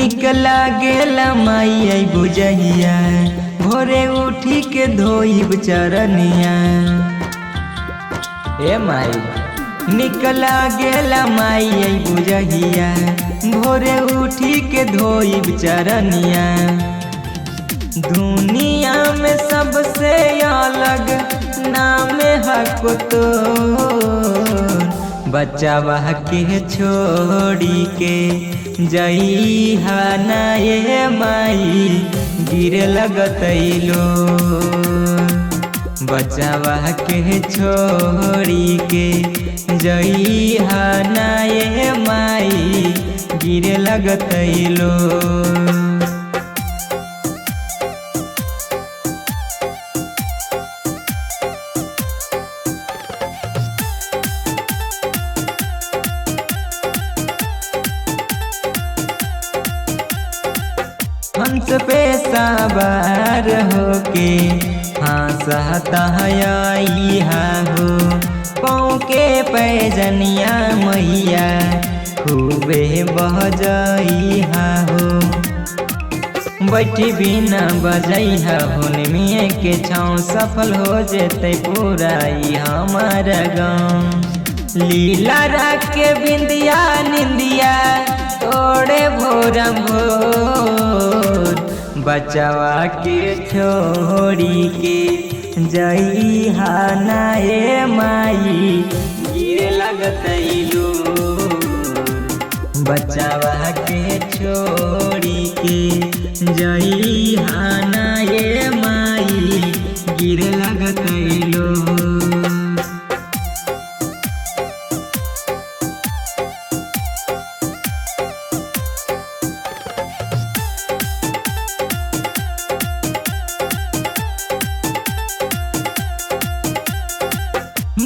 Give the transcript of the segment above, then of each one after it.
निकला गेला माई आई बुझहिया भोरे उठी के धोइब चरनिया। ए माई निकला गेला माई आई बुझहिया भोरे उठी के धोइब चरनिया। दुनिया में सबसे अलग नाम हक तो बच्चावा के छोड़ी के जइहा ना ये माई गिरे लगतैलो। बच्चावा के छोड़ी के जइहा ना ये माई गिरे लगतैलो। हंस पे सवार होके हंसता आई हो पाँव के पैजनिया मैया खूबे बजइहा हो। बैठी बिना बजइहा होने में के छाँव सफल हो जेते पूरा हमारा गाँव। लीला रख के बिंदिया निंदिया तोड़े भोरा भोर बचावा के छोड़ी के जइहा ना ए माई गिरे लगतैलो। बचावा के छोड़ी के जइहा ना ए माई गिरे लगतैलो।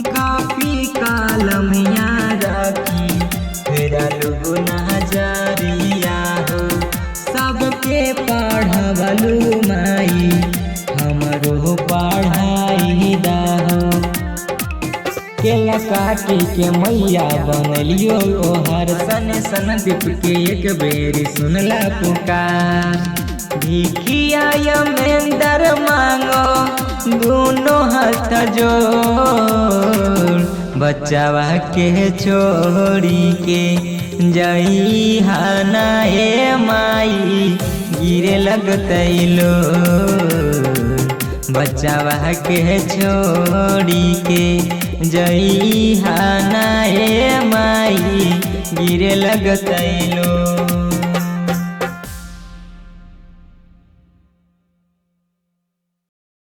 कापी कलम याद रखी फेरलू नजरिया हो सबके पढ़वलू माई हमरो पढ़ाई दाहो। केला काटी के मैया बनलियो ओहर सन सन दीप के एक बेरी सुनला पुकार। भिखिया यमेंदर मांगो दोनों हाथ जोड़ बच्चावा के छोड़ी के जइहा ना ए माई गिरे लगतैलो। बच्चावा के छोड़ी के जइहा ना ए माई गिरे लगतैलो।